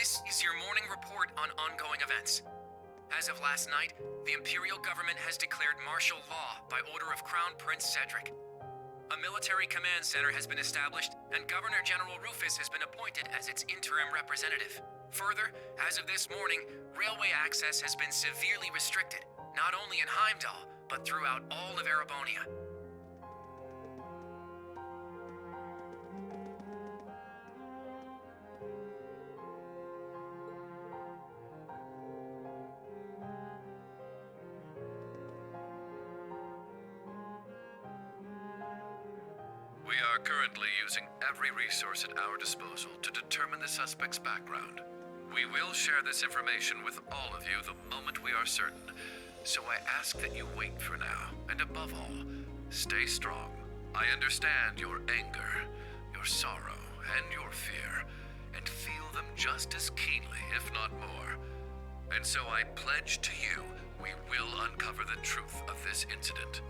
This is your morning report on ongoing events. As of last night, the Imperial government has declared martial law by order of Crown Prince Cedric. A military command center has been established, and Governor General Rufus has been appointed as its interim representative. Further, as of this morning, railway access has been severely restricted, not only in Heimdall, but throughout all of Erebonia. We are currently using every resource at our disposal to determine the suspect's background. We will share this information with all of you the moment we are certain, so I ask that you wait for now, and above all, stay strong. I understand your anger, your sorrow, and your fear, and feel them just as keenly, if not more. And so I pledge to you, we will uncover the truth of this incident.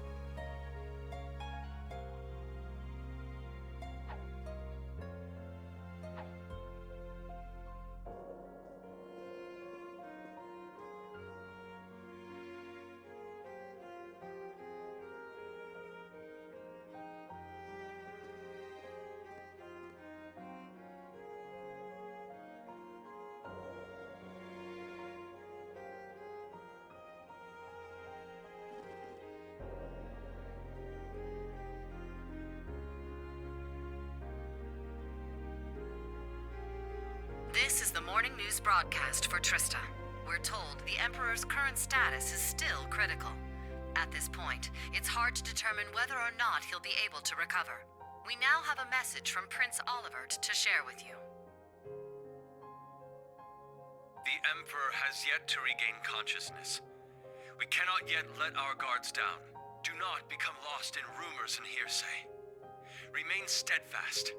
This is the morning news broadcast for Trista. We're told the Emperor's current status is still critical. At this point, it's hard to determine whether or not he'll be able to recover. We now have a message from Prince Olivert to share with you. The Emperor has yet to regain consciousness. We cannot yet let our guards down. Do not become lost in rumors and hearsay. Remain steadfast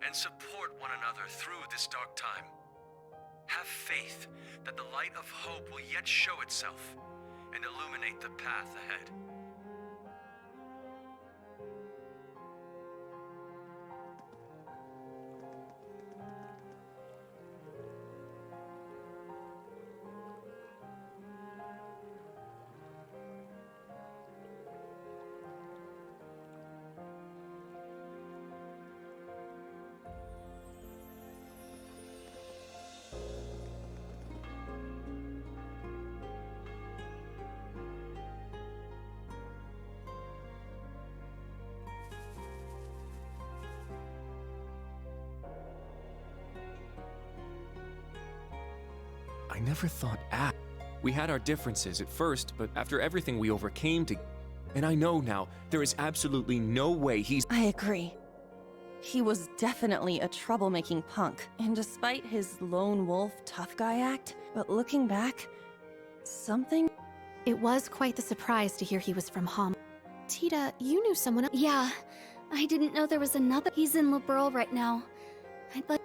and support one another through this dark time. Have faith that the light of hope will yet show itself and illuminate the path ahead. I never thought We had our differences at first, but after everything we overcame and I know now, there is absolutely no way he's— I agree. He was definitely a troublemaking punk, and despite his lone wolf tough guy act, but looking back, something— It was quite the surprise to hear he was from Hom. Tita, you knew someone else. Yeah, I didn't know there was another. He's in Liberl right now. I'd like—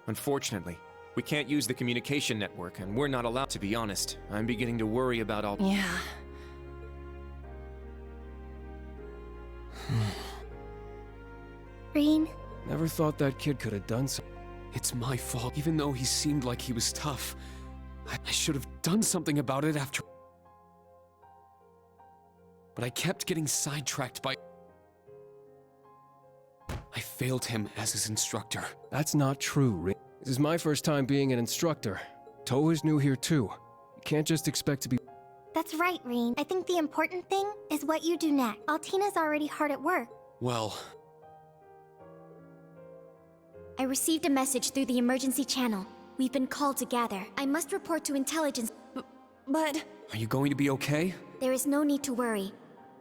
Unfortunately, we can't use the communication network, and we're not allowed. To be honest, I'm beginning to worry about all— Yeah. Rean? Never thought that kid could have done so. It's my fault. Even though he seemed like he was tough, I should have done something about it after. But I kept getting sidetracked by— I failed him as his instructor. That's not true, Rean. This is my first time being an instructor. Toe is new here too. You can't just expect to be— That's right, Rean. I think the important thing is what you do next. Altina's already hard at work. Well— I received a message through the emergency channel. We've been called to gather. I must report to intelligence. But— Are you going to be okay? There is no need to worry.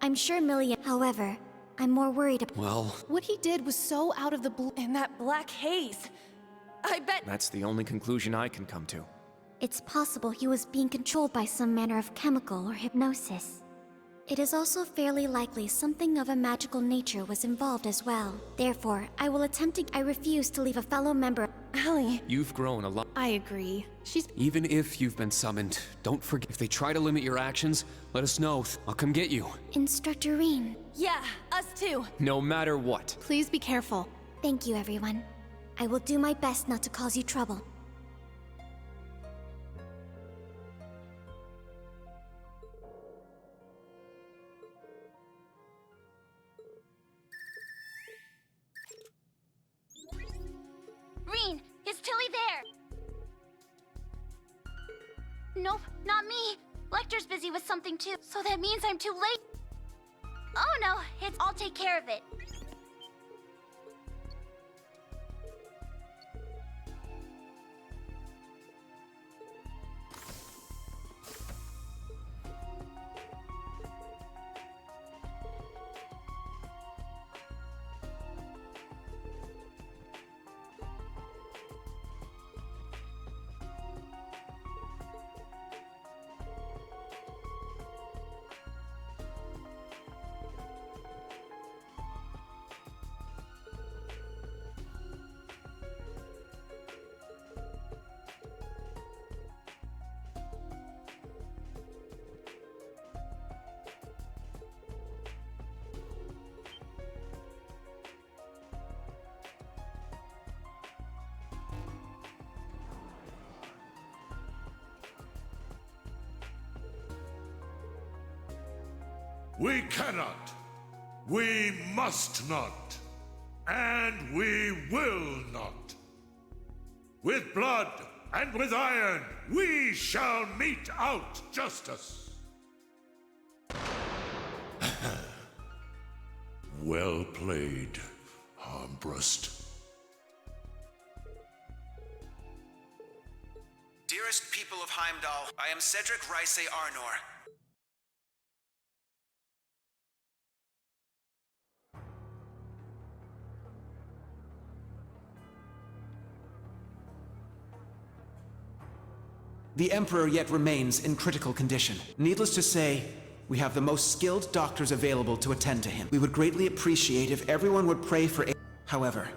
I'm sure Million— However, I'm more worried about— Well— What he did was so out of the blue. And that black haze! I bet— That's the only conclusion I can come to. It's possible he was being controlled by some manner of chemical or hypnosis. It is also fairly likely something of a magical nature was involved as well. Therefore, I will attempt to— I refuse to leave a fellow member— Allie, You've grown a lot. I agree. She's— Even if you've been summoned, don't forget— If they try to limit your actions, let us know. I'll come get you. Instructor Rean. yeah, us too! No matter what. Please be careful. Thank you, everyone. I will do my best not to cause you trouble. Nope, not me. Lecter's busy with something too, so that means I'm too late. Oh no, I'll take care of it. We cannot, we must not, and we will not. With blood and with iron, we shall mete out justice. Well played, Armbrust. Dearest people of Heimdall, I am Cedric Rice Arnor. The Emperor yet remains in critical condition. Needless to say, we have the most skilled doctors available to attend to him. We would greatly appreciate if everyone would pray for aid. However,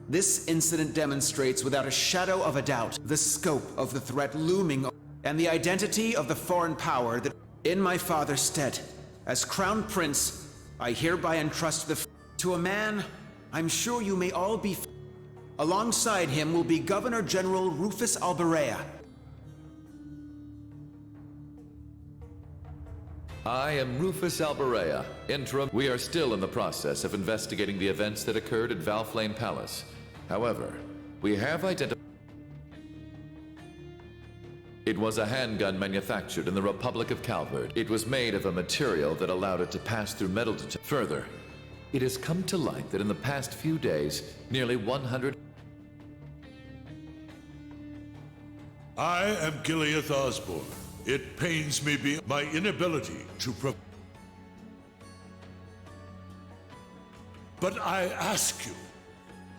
this incident demonstrates without a shadow of a doubt the scope of the threat looming and the identity of the foreign power that, in my father's stead, as Crown Prince, I hereby entrust to a man I'm sure you may all be. Alongside him will be Governor General Rufus Alberea. I am Rufus Alberea, interim. We are still in the process of investigating the events that occurred at Valflame Palace. However, we have identified. It was a handgun manufactured in the Republic of Calvard. It was made of a material that allowed it to pass through metal detectors. Further, it has come to light that in the past few days, nearly 100. I am Gileath Osborne. It pains me beyond my inability to But I ask you,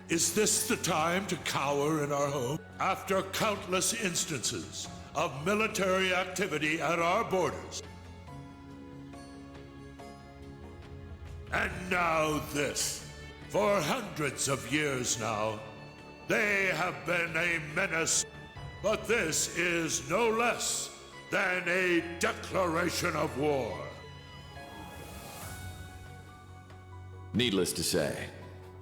is this the time to cower in our home? After countless instances of military activity at our borders. And now this. For hundreds of years now, they have been a menace. But this is no less than a declaration of war. Needless to say,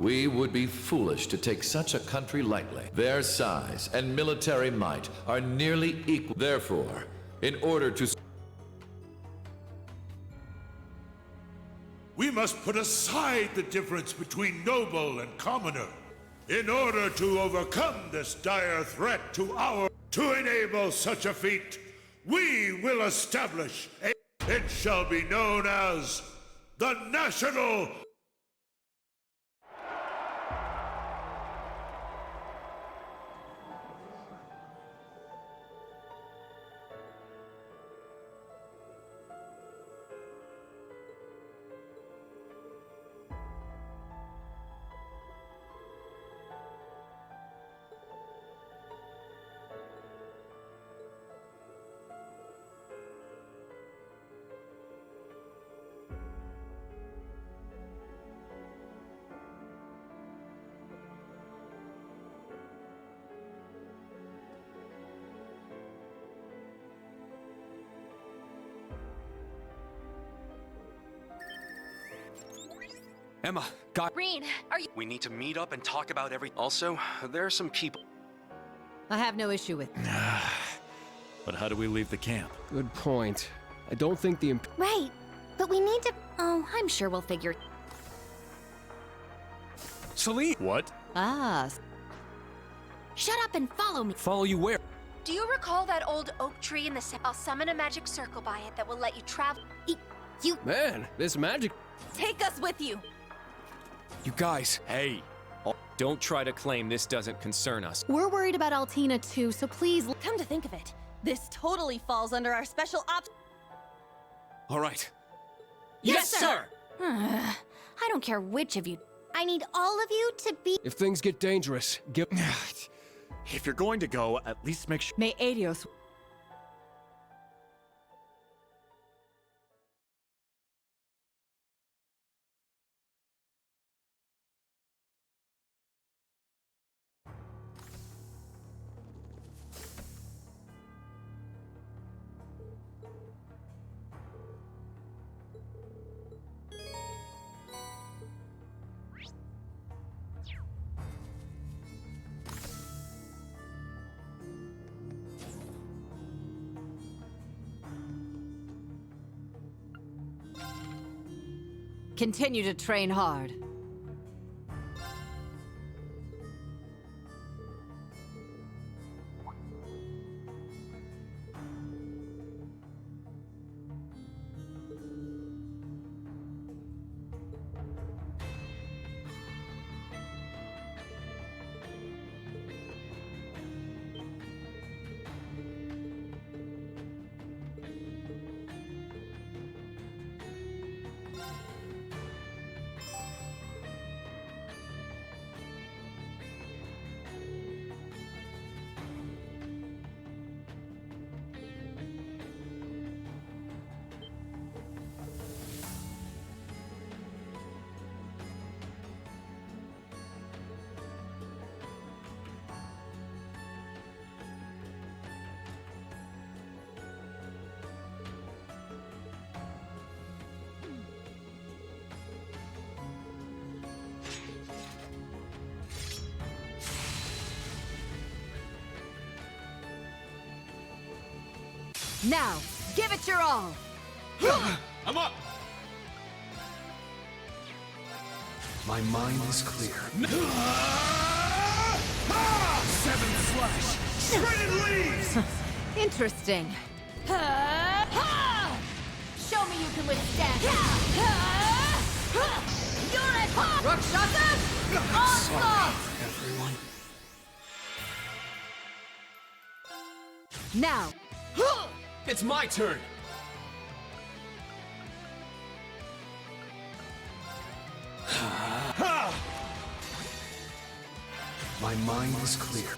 we would be foolish to take such a country lightly. Their size and military might are nearly equal. Therefore, in order to... We must put aside the difference between noble and commoner in order to overcome this dire threat to enable such a feat. We will establish it shall be known as the National... Emma, God. Rean, are you— We need to meet up and talk about everything. Also, there are some people. I have no issue with. But how do we leave the camp? Good point. I don't think the Right, but we need to... Oh, I'm sure we'll figure... Celine! What? Ah. Shut up and follow me. Follow you where? Do you recall that old oak tree in the I'll summon a magic circle by it that will let you travel. You Man, this magic... Take us with you! You guys, hey! Don't try to claim this doesn't concern us. We're worried about Altina too, so please... Come to think of it, this totally falls under our special ops... All right. Yes, sir! I don't care which of you. I need all of you to be... If things get dangerous, give... If you're going to go, at least make sure... May Adios... Continue to train hard. Now, give it your all! I'm up! My mind is clear. Seven slash! Shredded leaves! Interesting. Show me you can withstand. Rakshasa! Onslaught! Everyone. Now! It's my turn! My mind is clear.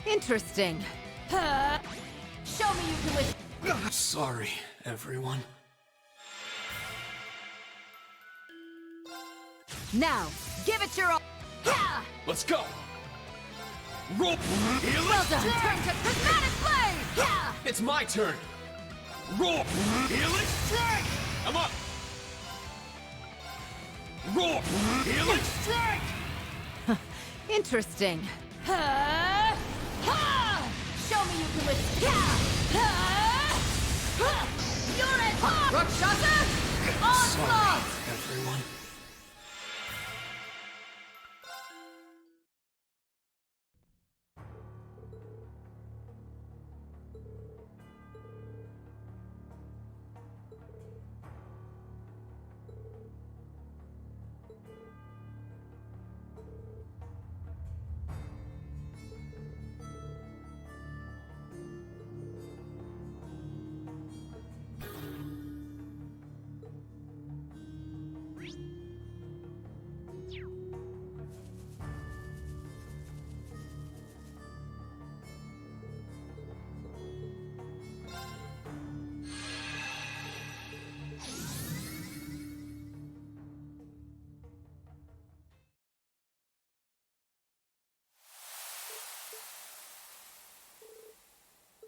Interesting. Show me you can withstand. Sorry, everyone. Now, give it your all! Let's go! Rope! Well done! Turn to prismatic blade! It's my turn! Roar! Healing strike! I'm up! Roar! Healing strike! Interesting. Show me you can withstand. Unit Rakshasa! Onslaught! Everyone.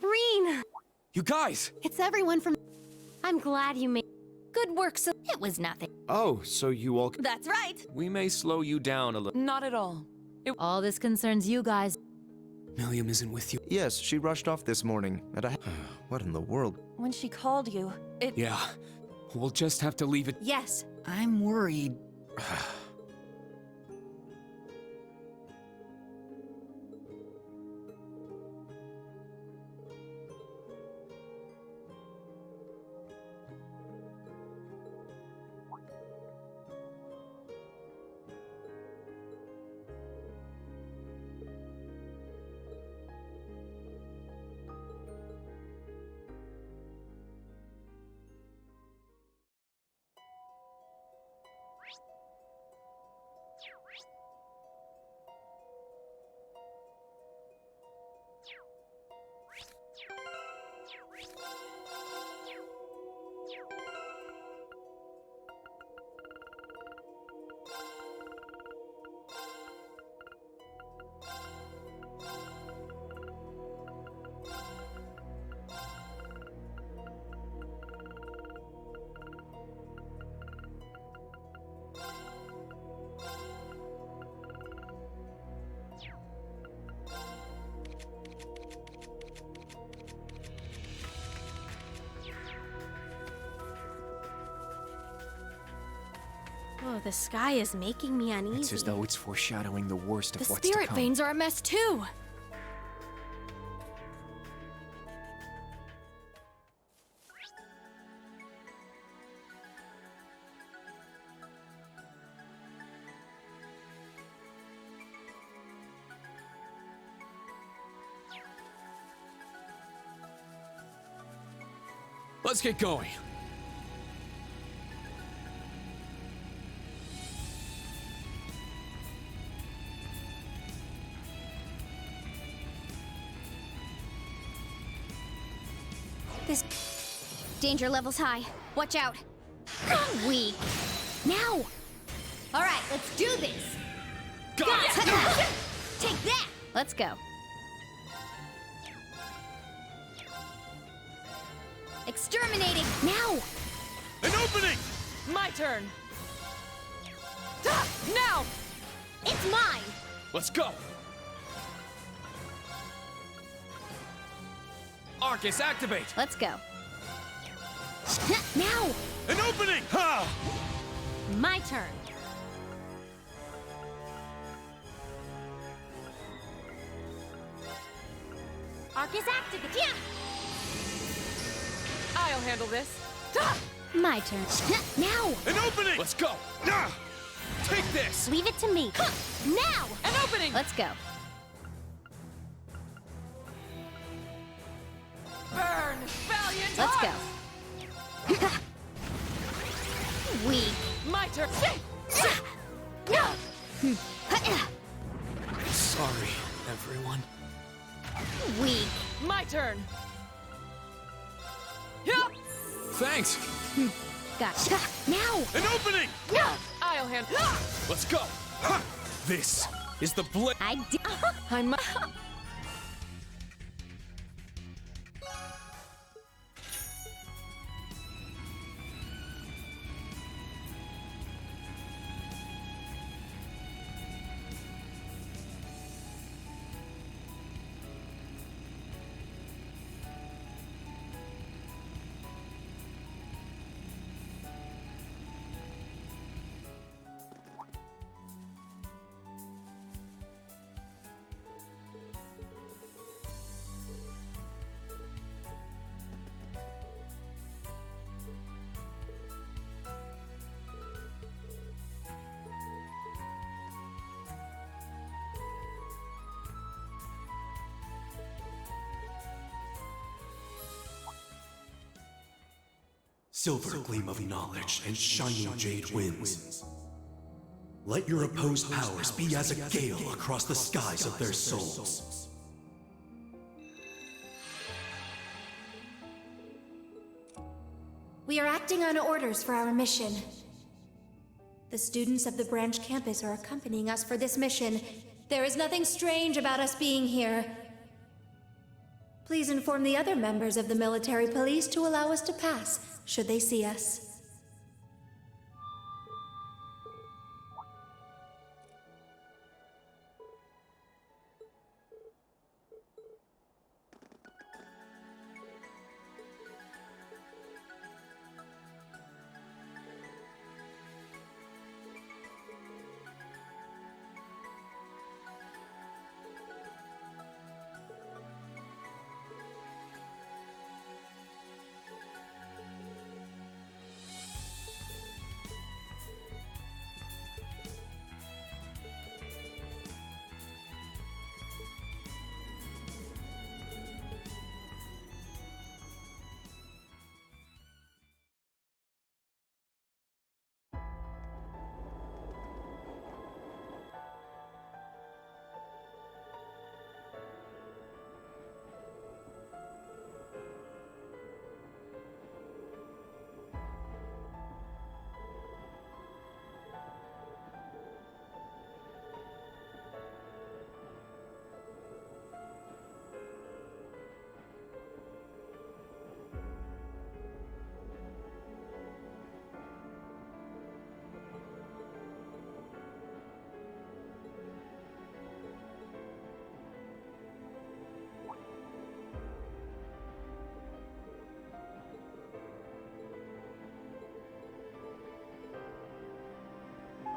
Rean! You guys! It's everyone from... I'm glad you made... Good work, so... It was nothing. Oh, so you all... That's right! We may slow you down a little. Not at all. All this concerns you guys. Milliam isn't with you. Yes, she rushed off this morning, and what in the world? When she called you, it... Yeah. We'll just have to leave it... Yes, I'm worried. the sky is making me uneasy. It's as though it's foreshadowing the worst of The what's to come. spirit veins are a mess too. Let's get going. This danger level's high. Watch out. Weak. Now. All right, let's do this. Got it. Take that. Let's go. Exterminating now. An opening! My turn. Now! It's mine. Let's go. Arcus, activate. Let's go. Now. An opening! Ha! My turn. Arc is activated. Yeah. I'll handle this. My turn. Now. An opening! Let's go. Take this. Leave it to me. Now. An opening. Let's go. Burn, valiant Let's heart. go. Weak. My turn. Sorry, everyone. Weak. My turn. Thanks. Gotcha. Now. An opening! I'll handle. Let's go. This is the blade. I'm. Silver gleam of knowledge and shining jade winds. Let your opposed powers be as a gale across the skies of their souls. We are acting on orders for our mission. The students of the branch campus are accompanying us for this mission. There is nothing strange about us being here. Please inform the other members of the military police to allow us to pass, should they see us.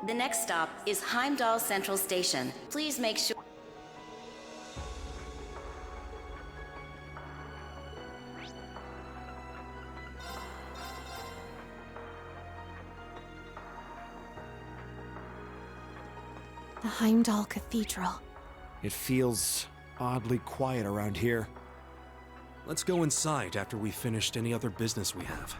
The next stop is Heimdall Central Station. Please make sure... The Heimdall Cathedral. It feels oddly quiet around here. Let's go inside after we've finished any other business we have.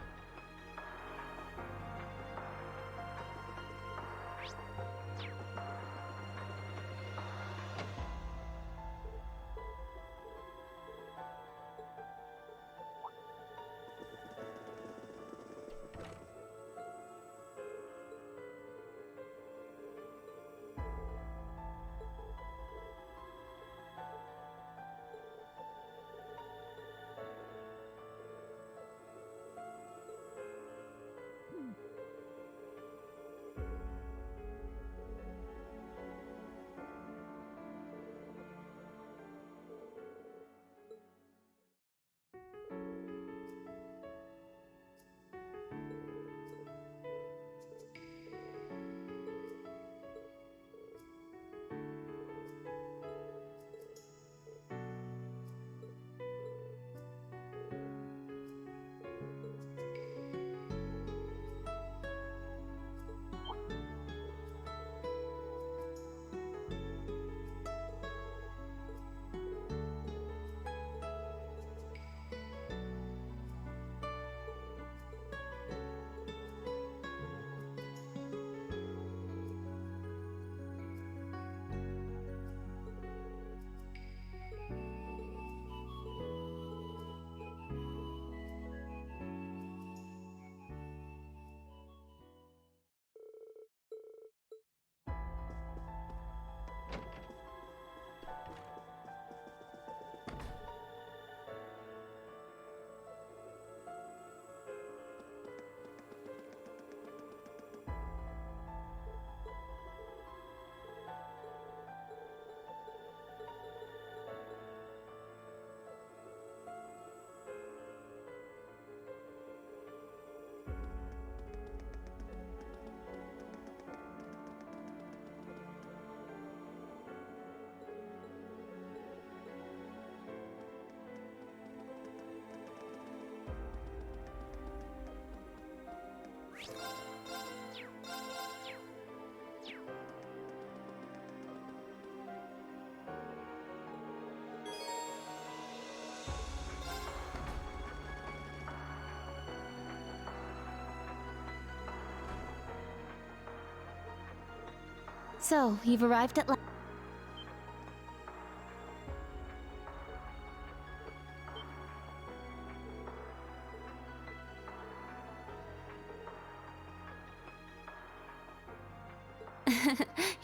So, you've arrived at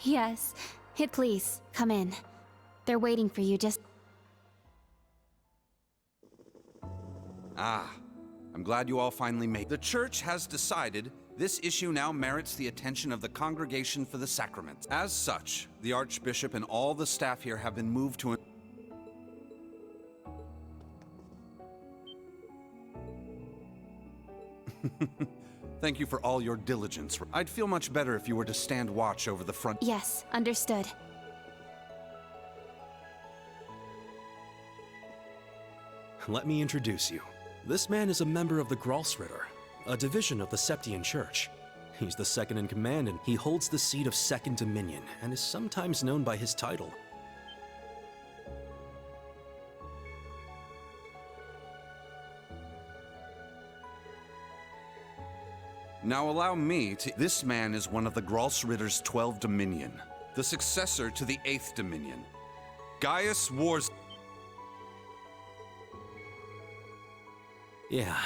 Yes. Please, come in. They're waiting for you just... Ah, I'm glad you all finally made it. The church has decided this issue now merits the attention of the Congregation for the Sacraments. As such, the Archbishop and all the staff here have been moved to... Thank you for all your diligence. I'd feel much better if you were to stand watch over the front... Yes, understood. Let me introduce you. This man is a member of the Gralsritter, a division of the Septian Church. He's the second in command, and he holds the seat of Second Dominion, and is sometimes known by his title. Now allow me to... This man is one of the Gralsritter's 12 Dominion, the successor to the 8th Dominion. Gaius Wars... Yeah.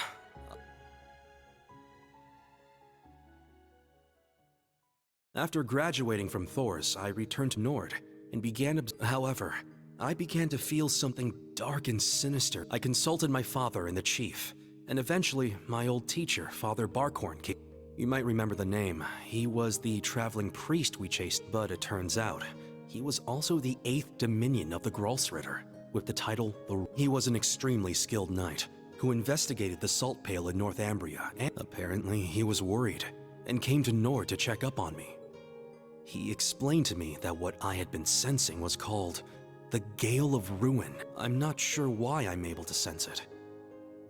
After graduating from Thors, I returned to Nord and began However, I began to feel something dark and sinister. I consulted my father and the chief, and eventually my old teacher, Father Barkhorn, came. You might remember the name. He was the traveling priest we chased, but it turns out he was also the 8th Dominion of the Gralsritter, with the title the... He was an extremely skilled knight who investigated the salt pail in Northumbria, and apparently he was worried and came to Nord to check up on me. He explained to me that what I had been sensing was called the Gale of Ruin. I'm not sure why I'm able to sense it.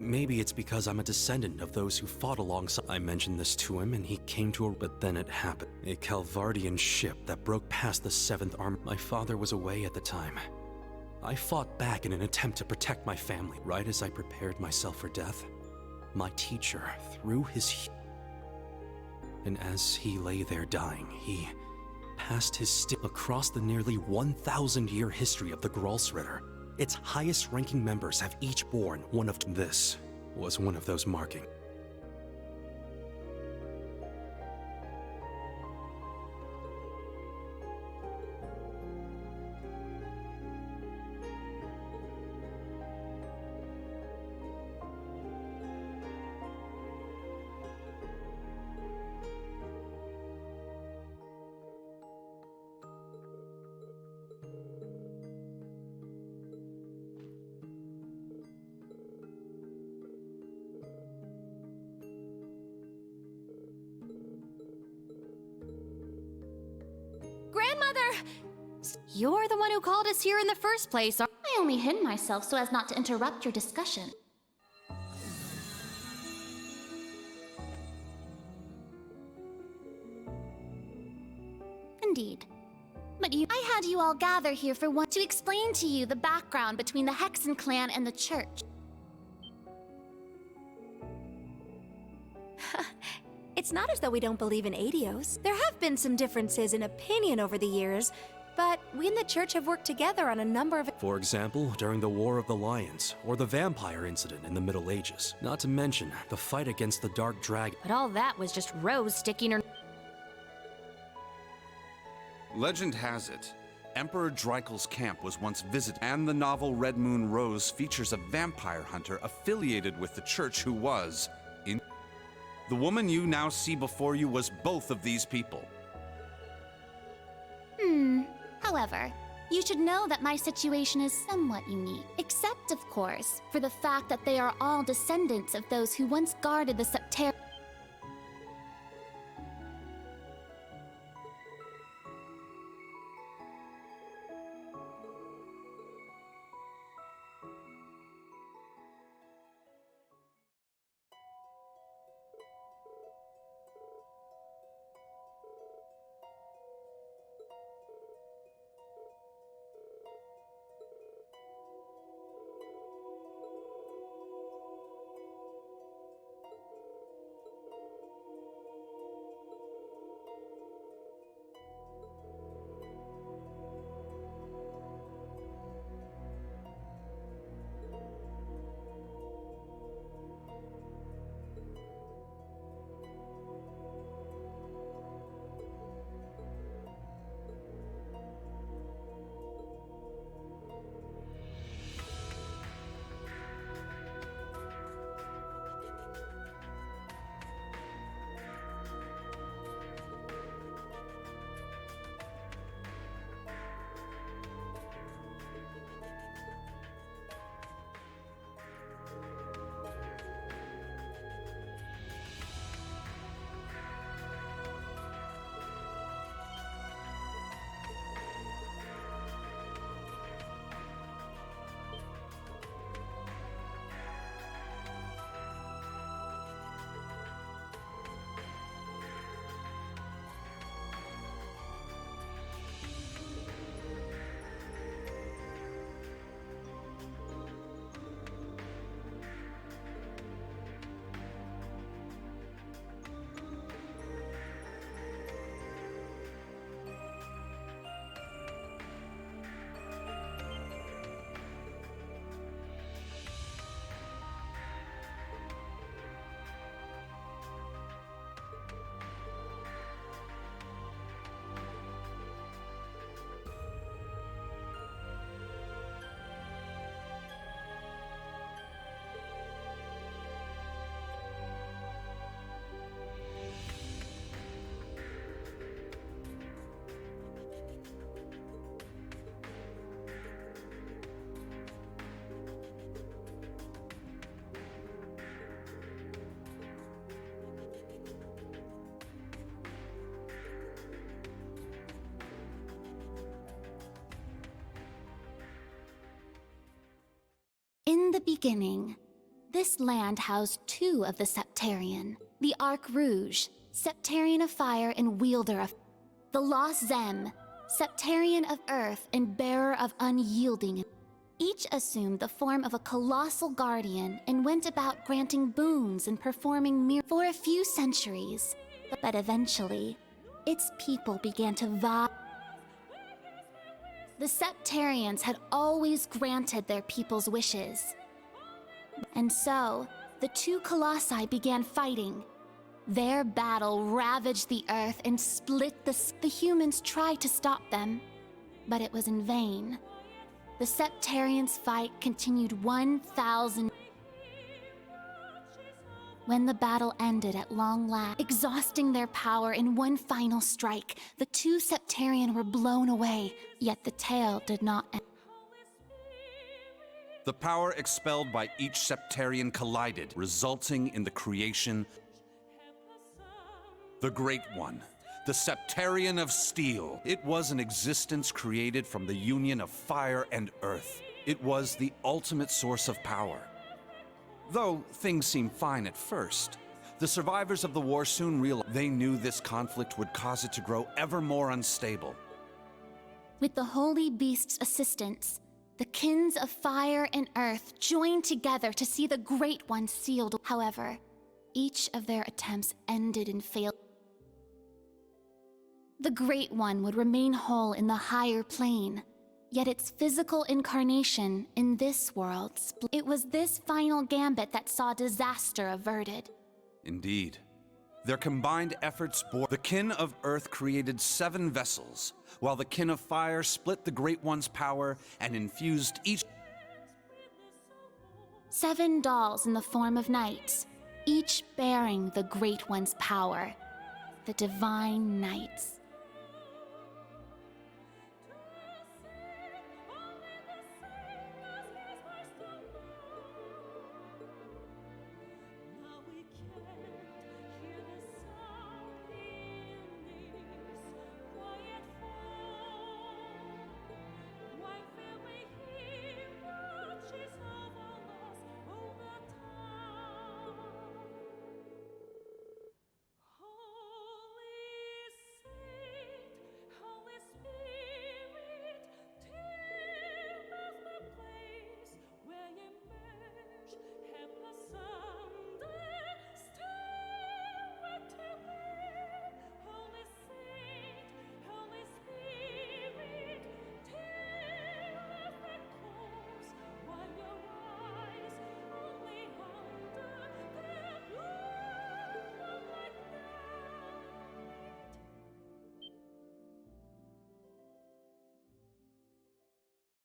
Maybe it's because I'm a descendant of those who fought alongside. I mentioned this to him and he came to but then it happened. A Calvardian ship that broke past the 7th Army. My father was away at the time. I fought back in an attempt to protect my family. Right as I prepared myself for death, my teacher threw his... And as he lay there dying, he passed his stick across the nearly 1,000-year history of the Grolsritter. Its highest-ranking members have each borne one of... This was one of those markings. Grandmother! You're the one who called us here in the first place. I only hid myself so as not to interrupt your discussion. Indeed. But I had you all gather here for to explain to you the background between the Hexen clan and the church. It's not as though we don't believe in Adios. There have been some differences in opinion over the years, but we and the church have worked together on a number of... For example, during the War of the Lions, or the vampire incident in the Middle Ages. Not to mention, the fight against the Dark Dragon. But all that was just Rose sticking her... Legend has it, Emperor Dreikel's camp was once visited, and the novel Red Moon Rose features a vampire hunter affiliated with the church who was... The woman you now see before you was both of these people. However, you should know that my situation is somewhat unique. Except, of course, for the fact that they are all descendants of those who once guarded the Septer... the beginning, this land housed two of the Septarian, the Arc Rouge, Septarian of Fire and Wielder of the Lost Zem, Septarian of Earth and Bearer of Unyielding. Each assumed the form of a colossal guardian and went about granting boons and performing miracles for a few centuries. But eventually, its people began to vie. The Septarians had always granted their people's wishes. And so, the two colossi began fighting. Their battle ravaged the earth and split the humans tried to stop them, but it was in vain. The Septarians' fight continued 1,000. When the battle ended at long last, exhausting their power in one final strike, the two Septarian were blown away, yet the tale did not end. The power expelled by each Septarian collided, resulting in the creation the Great One, the Septarian of Steel. It was an existence created from the union of fire and earth. It was the ultimate source of power. Though things seemed fine at first, the survivors of the war soon realized they knew this conflict would cause it to grow ever more unstable. With the Holy Beast's assistance, the kins of fire and earth joined together to see the Great One sealed. However, each of their attempts ended in failure. The Great One would remain whole in the higher plane, yet its physical incarnation in this world split. It was this final gambit that saw disaster averted. Indeed. Their combined efforts bore. The kin of Earth created 7 vessels, while the kin of Fire split the Great One's power and infused each 7 dolls in the form of knights, each bearing the Great One's power, the Divine Knights.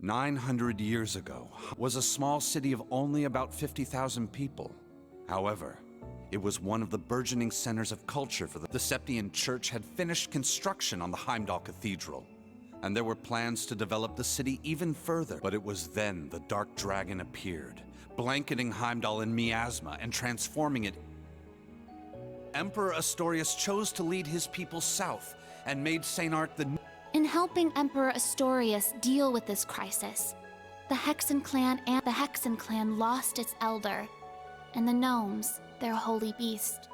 "900 years ago was a small city of only about 50,000 people. However, it was one of the burgeoning centers of culture for the Septian Church had finished construction on the Heimdall Cathedral, and there were plans to develop the city even further. But it was then the Dark Dragon appeared, blanketing Heimdall in miasma and transforming it. Emperor Astorius chose to lead his people south and made St. Arc the In helping Emperor Astorius deal with this crisis, the Hexen clan lost its elder, and the gnomes their holy beast.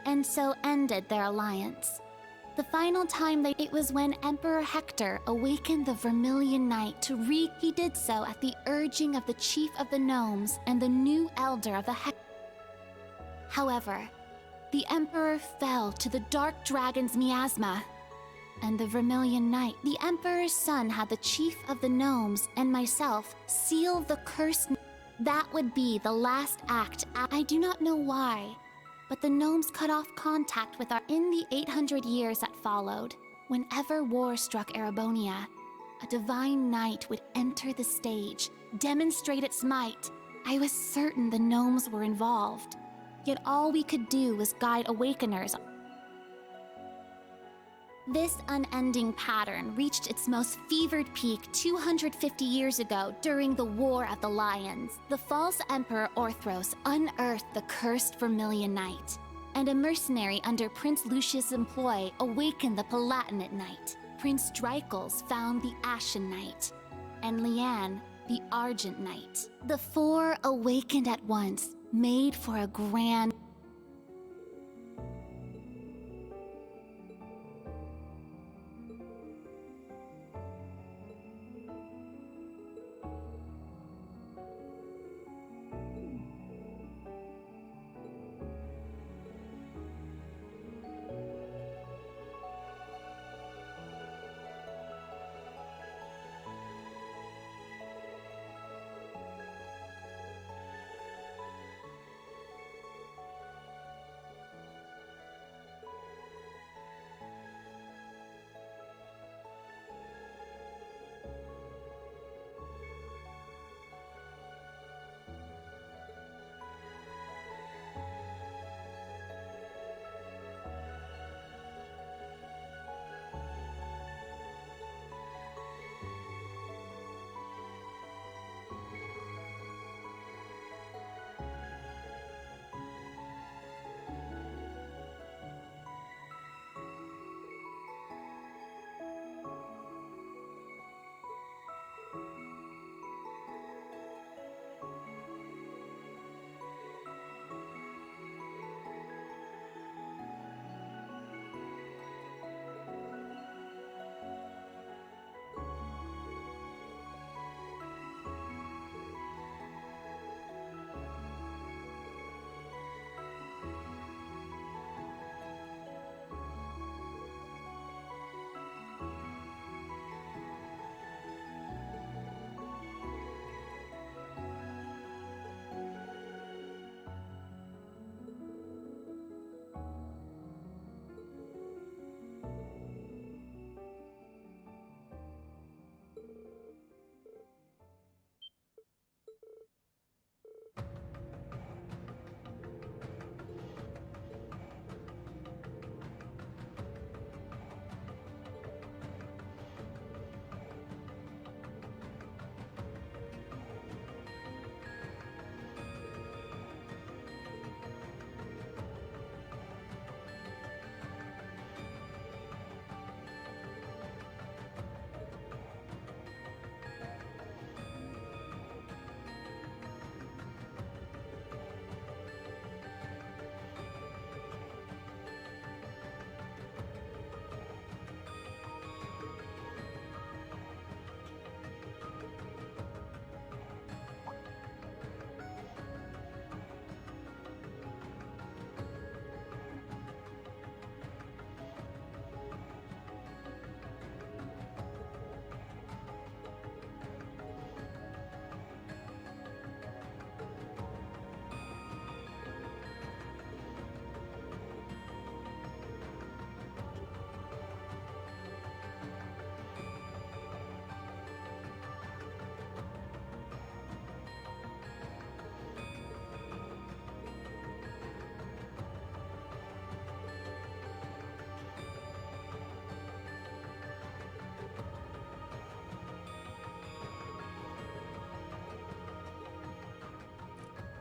And so ended their alliance. The final time it was when Emperor Hector awakened the Vermilion Knight to he did so at the urging of the chief of the gnomes and the new elder of the However, the Emperor fell to the Dark Dragon's miasma, and the Vermilion Knight, the Emperor's son, had the chief of the gnomes and myself seal the curse. That would be the last act. I do not know why, but the gnomes cut off contact with in the 800 years that followed. Whenever war struck Erebonia, a divine knight would enter the stage, demonstrate its might. I was certain the gnomes were involved, yet all we could do was guide awakeners. This unending pattern reached its most fevered peak 250 years ago during the War of the Lions. The false Emperor Orthros unearthed the cursed Vermilion Knight, and a mercenary under Prince Lucius' employ awakened the Palatinate Knight. Prince Drycles found the Ashen Knight, and Leanne the Argent Knight. The four awakened at once, made for a grand...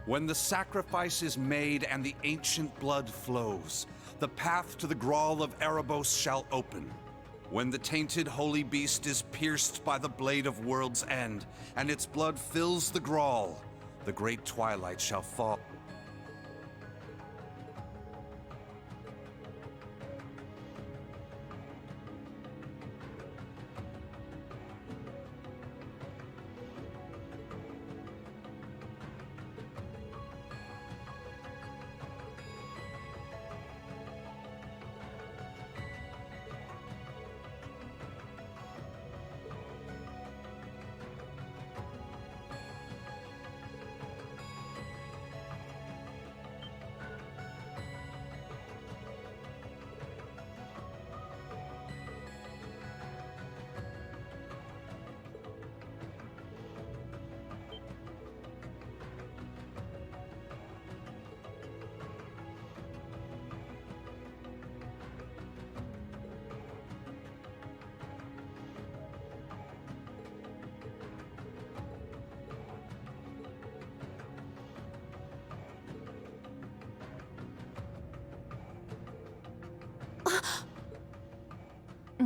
When the sacrifice is made and the ancient blood flows, the path to the Grawl of Erebos shall open. When the tainted holy beast is pierced by the blade of World's End, and its blood fills the Grawl, the great twilight shall fall.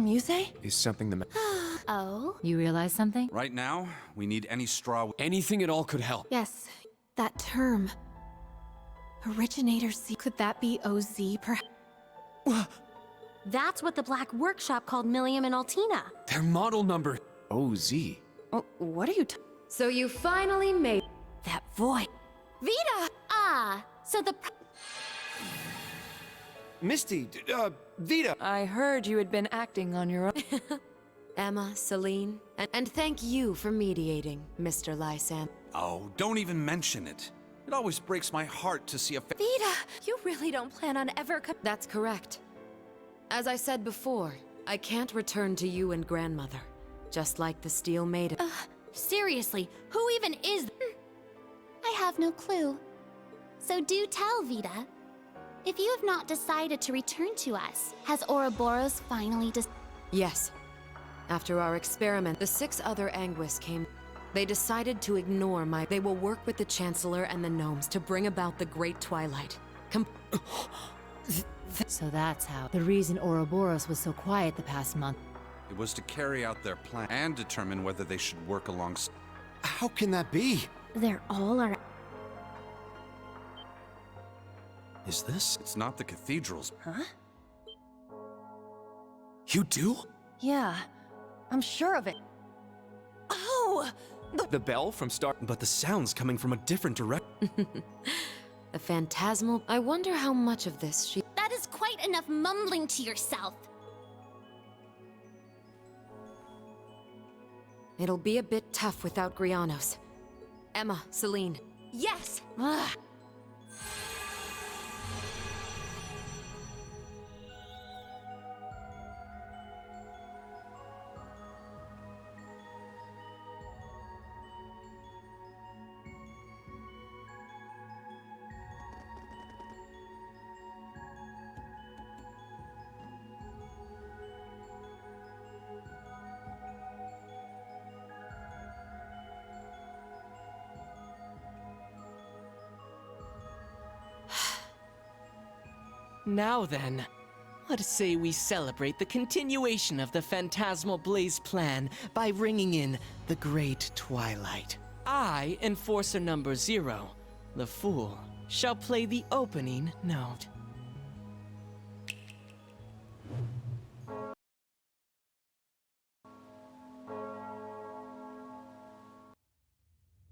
Muse? Is something the Oh? Oh? You realize something? Right now, we need any straw. Anything at all could help. Yes, that term. Originator Z. Could that be OZ, perhaps? That's what the Black Workshop called Millium and Altina. Their model number. OZ. Oh, what are you So you finally made that voice. Vita! Ah, so the... Misty, Vita. I heard you had been acting on your own. Emma, Celine, and thank you for mediating, Mr. Lysan. Oh, don't even mention it. It always breaks my heart to see a Vita, you really don't plan on ever That's correct. As I said before, I can't return to you and grandmother, just like the Steel Maiden. Seriously, who even is... I have no clue. So do tell, Vita. If you have not decided to return to us, has Ouroboros finally Yes. After our experiment, the 6 other Anguis came. They decided to ignore my... They will work with the Chancellor and the Gnomes to bring about the Great Twilight. So that's how. The reason Ouroboros was so quiet the past month. It was to carry out their plan and determine whether they should work alongside. How can that be? They're all our... Is this? It's not the cathedral's. Huh? You do? Yeah, I'm sure of it. Oh! The bell from Star... But the sound's coming from a different direction. The phantasmal... I wonder how much of this she... That is quite enough mumbling to yourself. It'll be a bit tough without Grianos. Emma, Celine. Yes! Now then, let's say we celebrate the continuation of the Phantasmal Blaze plan by ringing in the Great Twilight. I, Enforcer number 0, the Fool, shall play the opening note.